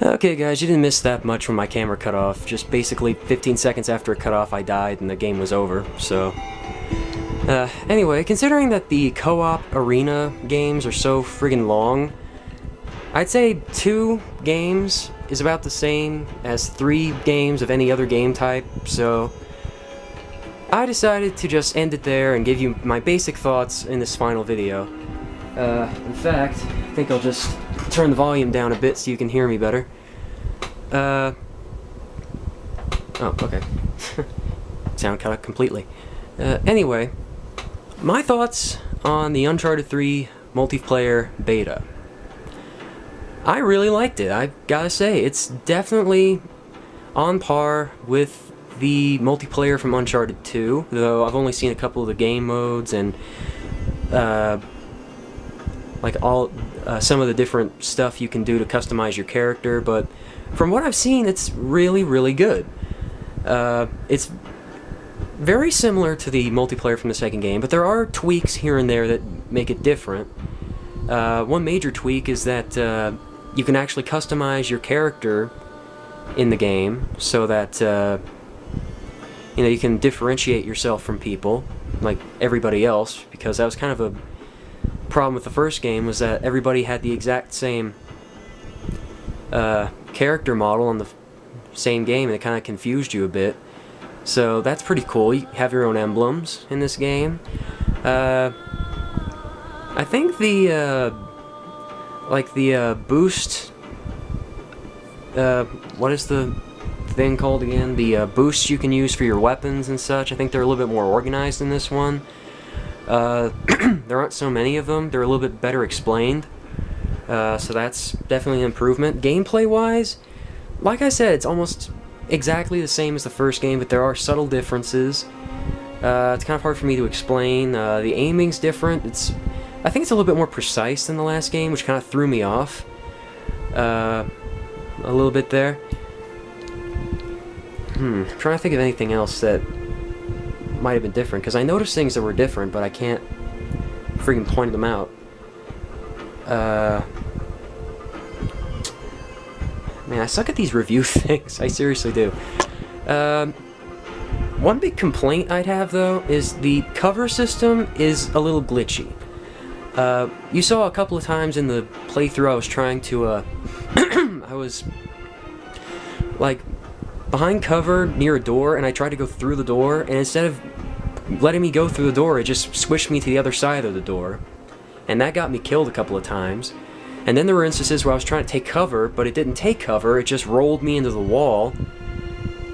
Okay guys, you didn't miss that much when my camera cut off. Just basically 15 seconds after it cut off I died and the game was over, so... Anyway, considering that the co-op arena games are so friggin' long, I'd say 2 games is about the same as 3 games of any other game type, so... I decided to just end it there and give you my basic thoughts in this final video. In fact, I think I'll just turn the volume down a bit so you can hear me better. Oh, okay. Sound cut out completely. Anyway, my thoughts on the Uncharted 3 multiplayer beta. I really liked it, I gotta say. It's definitely on par with the multiplayer from Uncharted 2, though I've only seen a couple of the game modes and some of the different stuff you can do to customize your character, but from what I've seen, it's really, really good. It's very similar to the multiplayer from the second game, but there are tweaks here and there that make it different. One major tweak is that you can actually customize your character in the game so that you know, you can differentiate yourself from people like everybody else, because that was kind of a problem with the first game, was that everybody had the exact same character model on the same game, and it kind of confused you a bit. So that's pretty cool. You have your own emblems in this game. I think the boost, what is the thing called again? The boosts you can use for your weapons and such, I think they're a little bit more organized in this one. There aren't so many of them. They're a little bit better explained. So that's definitely an improvement. Gameplay-wise, like I said, it's almost exactly the same as the first game, but there are subtle differences. It's kind of hard for me to explain. The aiming's different. I think it's a little bit more precise than the last game, which kind of threw me off a little bit there. I'm trying to think of anything else that might have been different, because I noticed things that were different, but I can't freaking point them out. Man, I suck at these review things. I seriously do. One big complaint I'd have, though, is the cover system is a little glitchy. You saw a couple of times in the playthrough I was trying to, I was, like, behind cover near a door, and I tried to go through the door, and instead of letting me go through the door, it just squished me to the other side of the door. And that got me killed a couple of times. And then there were instances where I was trying to take cover, but it didn't take cover, it just rolled me into the wall.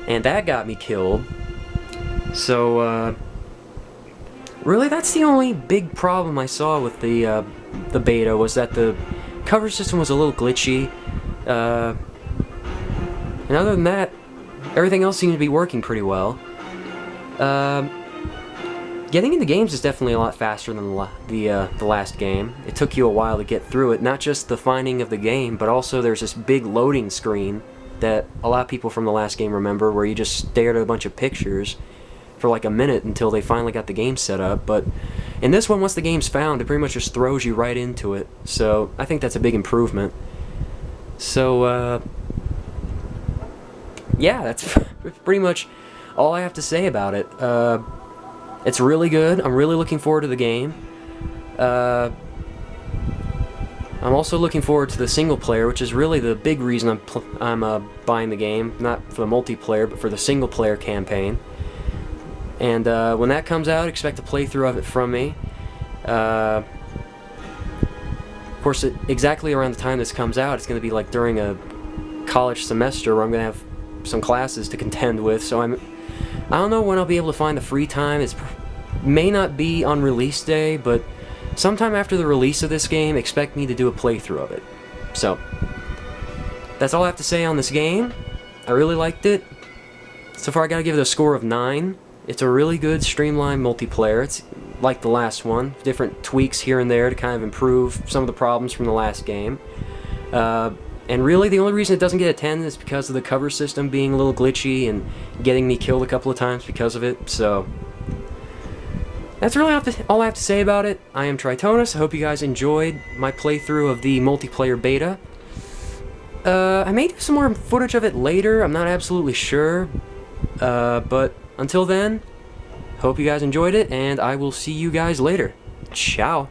And that got me killed. So, really that's the only big problem I saw with the beta, was that the cover system was a little glitchy. And other than that, everything else seemed to be working pretty well. Getting into games is definitely a lot faster than the last game. It took you a while to get through it, not just the finding of the game, but also there's this big loading screen that a lot of people from the last game remember, where you just stared at a bunch of pictures for like a minute until they finally got the game set up. But in this one, once the game's found, it pretty much just throws you right into it. So I think that's a big improvement. So, yeah, that's pretty much all I have to say about it. It's really good. I'm really looking forward to the game. I'm also looking forward to the single player, which is really the big reason I'm buying the game. Not for the multiplayer, but for the single player campaign. And when that comes out, expect a playthrough of it from me. Of course, exactly around the time this comes out, it's going to be like during a college semester where I'm going to have some classes to contend with, so I don't know when I'll be able to find the free time. It may not be on release day, but sometime after the release of this game, expect me to do a playthrough of it. So, that's all I have to say on this game. I really liked it. So far I gotta give it a score of 9. It's a really good streamlined multiplayer. It's like the last one. Different tweaks here and there to kind of improve some of the problems from the last game. And really, the only reason it doesn't get a 10 is because of the cover system being a little glitchy and getting me killed a couple of times because of it, so... That's really all I have to say about it. I am Tritonus. I hope you guys enjoyed my playthrough of the multiplayer beta. I may do some more footage of it later, I'm not absolutely sure. But until then, hope you guys enjoyed it, and I will see you guys later. Ciao.